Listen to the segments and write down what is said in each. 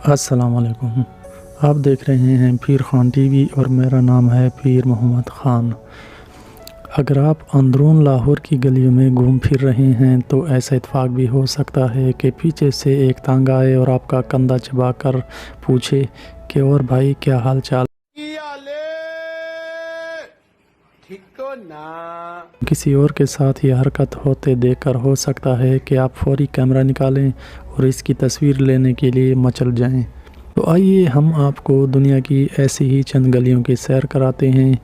अस्सलाम वालेकुम। आप देख रहे हैं पीर खान टीवी और मेरा नाम है पीर मोहम्मद ख़ान। अगर आप अंदरून लाहौर की गलियों में घूम फिर रहे हैं तो ऐसा इत्फाक भी हो सकता है कि पीछे से एक तांगा आए और आपका कंधा चबा कर पूछे कि और भाई क्या हाल चाल। किसी और के साथ ये हरकत होते देखकर हो सकता है कि आप फौरी कैमरा निकालें और इसकी तस्वीर लेने के लिए मचल जाएं। तो आइए हम आपको दुनिया की ऐसी ही चंद गलियों की सैर कराते हैं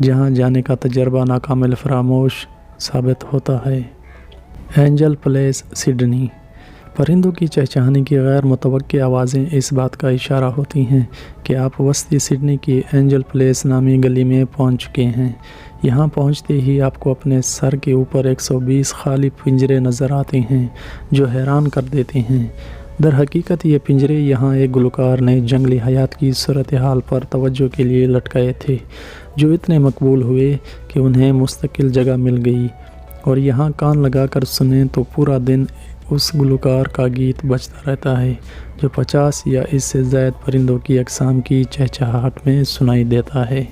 जहां जाने का तजर्बा नाकामिल फरामोश साबित होता है। Angel place Sydney. परिंदों की चहचहाने की गैर मुतवक्की आवाज़ें इस बात का इशारा होती हैं कि आप वस्ती सिडनी की एंजल प्लेस नामी गली में पहुंच चुके हैं। यहां पहुंचते ही आपको अपने सर के ऊपर 120 खाली पिंजरे नज़र आते हैं जो हैरान कर देते हैं। दर हकीकत ये पिंजरे यहाँ एक गुलकार ने जंगली हयात की सूरत हाल पर तवज्जो के लिए लटकाए थे, जो इतने मकबूल हुए कि उन्हें मुस्तकिल जगह मिल गई और यहाँ कान लगाकर सुने तो पूरा दिन उस गुलकार का गीत बजता रहता है जो 50 या इससे ज़ायद परिंदों की अक़साम की चहचहाहट में सुनाई देता है।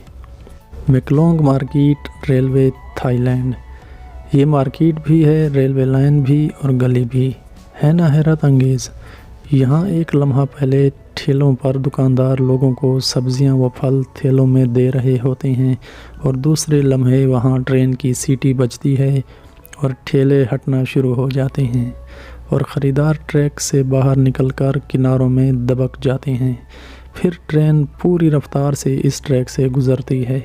मैकलोंग मार्केट रेलवे थाईलैंड। ये मार्केट भी है, रेलवे लाइन भी और गली भी है ना हैरत अंगेज़। यहाँ एक लम्हा पहले ठेलों पर दुकानदार लोगों को सब्जियाँ व फल थैलों में दे रहे होते हैं और दूसरे लम्हे वहाँ ट्रेन की सीटी बजती है और ठेले हटना शुरू हो जाते हैं और ख़रीदार ट्रैक से बाहर निकलकर किनारों में दबक जाते हैं। फिर ट्रेन पूरी रफ्तार से इस ट्रैक से गुज़रती है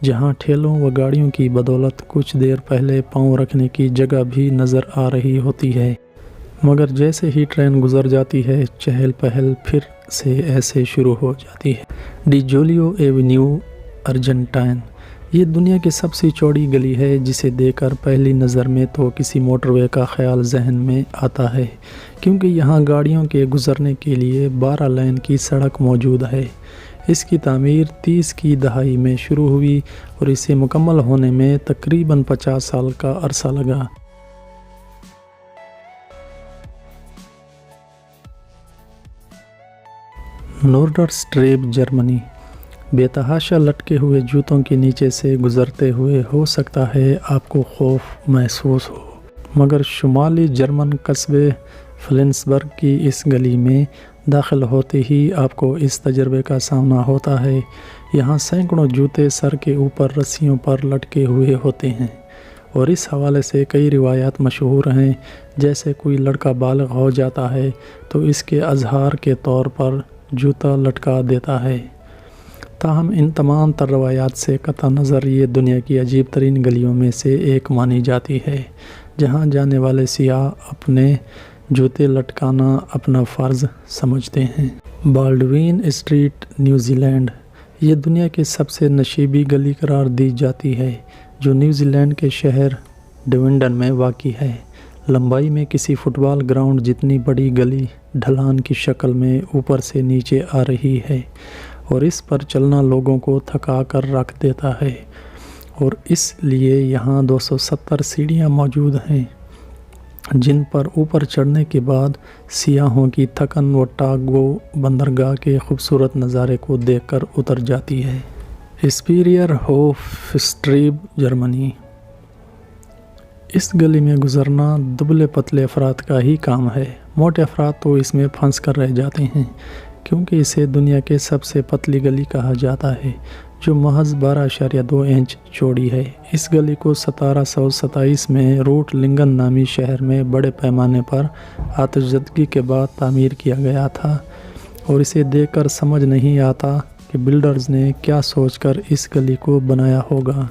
जहाँ ठेलों व गाड़ियों की बदौलत कुछ देर पहले पाँव रखने की जगह भी नज़र आ रही होती है, मगर जैसे ही ट्रेन गुज़र जाती है चहल पहल फिर से ऐसे शुरू हो जाती है। De Julio Avenue Argentine. ये दुनिया की सबसे चौड़ी गली है जिसे देखकर पहली नज़र में तो किसी मोटरवे का ख्याल जहन में आता है, क्योंकि यहाँ गाड़ियों के गुज़रने के लिए 12 लेन की सड़क मौजूद है। इसकी तामीर 30 की दहाई में शुरू हुई और इसे मुकम्मल होने में तकरीबन 50 साल का अरसा लगा। नोर्डरस्ट्रेब जर्मनी। बेतहाशा लटके हुए जूतों के नीचे से गुज़रते हुए हो सकता है आपको खौफ महसूस हो, मगर शुमाली जर्मन कस्बे फ्लेंसबर्ग की इस गली में दाखिल होते ही आपको इस तजर्बे का सामना होता है। यहाँ सैकड़ों जूते सर के ऊपर रस्सियों पर लटके हुए होते हैं और इस हवाले से कई रिवायात मशहूर हैं, जैसे कोई लड़का बालिग हो जाता है तो इसके अजहार के तौर पर जूता लटका देता है। ताहम इन तमाम तर रवायात से कतई नज़र ये दुनिया की अजीब तरीन गलियों में से एक मानी जाती है जहाँ जाने वाले सियाह अपने जूते लटकाना अपना फ़र्ज़ समझते हैं। Baldwin street New Zealand. ये दुनिया की सबसे नशीबी गली करार दी जाती है जो न्यूज़ीलैंड के शहर डविंडन में वाक़ई है। लंबाई में किसी फुटबॉल ग्राउंड जितनी बड़ी गली ढलान की शक्ल में ऊपर से नीचे आ रही है और इस पर चलना लोगों को थका कर रख देता है और इसलिए यहाँ 270 सीढ़ियाँ मौजूद हैं जिन पर ऊपर चढ़ने के बाद सियाहों की थकन व टागो बंदरगाह के खूबसूरत नज़ारे को देखकर उतर जाती है। Spreuerhofstrasse Germany. इस गली में गुज़रना दुबले पतले अफराद का ही काम है। मोटे अफराद तो इसमें फंस कर रह जाते हैं क्योंकि इसे दुनिया के सबसे पतली गली कहा जाता है जो महज 12.2 इंच चौड़ी है। इस गली को 1727 में रूट लिंगन नामी शहर में बड़े पैमाने पर आतिशज़दगी के बाद तामीर किया गया था और इसे देखकर समझ नहीं आता कि बिल्डर्स ने क्या सोचकर इस गली को बनाया होगा।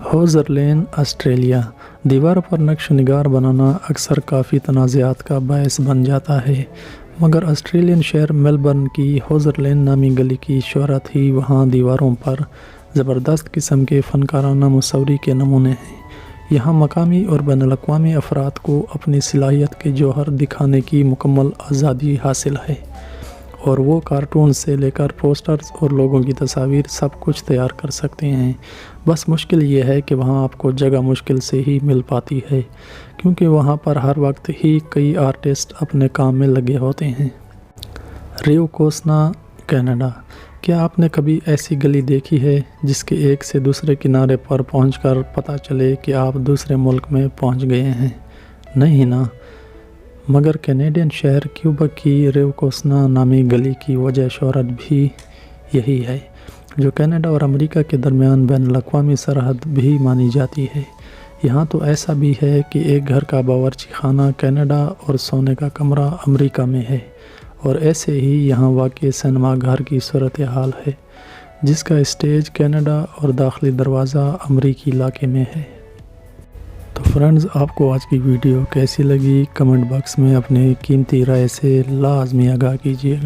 होज़र लेन ऑस्ट्रेलिया। दीवारों पर नक्श निगार बनाना अक्सर काफ़ी तनाज़ात का बायस बन जाता है, मगर ऑस्ट्रेलियन शहर मेलबर्न की होज़र लेन नामी गली की शोहरत ही वहाँ दीवारों पर ज़बरदस्त किस्म के फ़नकाराना मुसव्वरी के नमूने हैं। यहाँ मकामी और बैनुल-अक़वामी अफराद को अपनी सलाहियत के जौहर दिखाने की मुकम्मल आज़ादी हासिल है और वो कार्टून से लेकर पोस्टर्स और लोगों की तस्वीर सब कुछ तैयार कर सकते हैं। बस मुश्किल ये है कि वहाँ आपको जगह मुश्किल से ही मिल पाती है, क्योंकि वहाँ पर हर वक्त ही कई आर्टिस्ट अपने काम में लगे होते हैं। ریوکوسنا کینیڈا۔ کیا آپ نے کبھی ایسی گلی دیکھی ہے جس کے ایک سے دوسرے کنارے پر پہنچ کر پتہ چلے کہ آپ دوسرے ملک میں پہنچ گئے ہیں؟ نہیں نا۔ مگر کینیڈین شہر کیوبک کی ریوکوسنا نامی گلی کی وجہ شہرت بھی یہی ہے، جو کینیڈا اور امریکہ کے درمیان بین الاقوامی سرحد بھی مانی جاتی ہے۔ یہاں تو ایسا بھی ہے کہ ایک گھر کا باورچی خانہ کینیڈا اور سونے کا کمرہ امریکہ میں ہے، اور ایسے ہی یہاں واقع سینما گھر کی صورتحال ہے، جس کا اسٹیج کینیڈا اور داخلی دروازہ امریکی علاقے میں ہے۔ تو فرینڈز، آپ کو آج کی ویڈیو کیسی لگی؟ کمنٹ باکس میں اپنی قیمتی رائے سے لازمی آگاہ کیجیے گا۔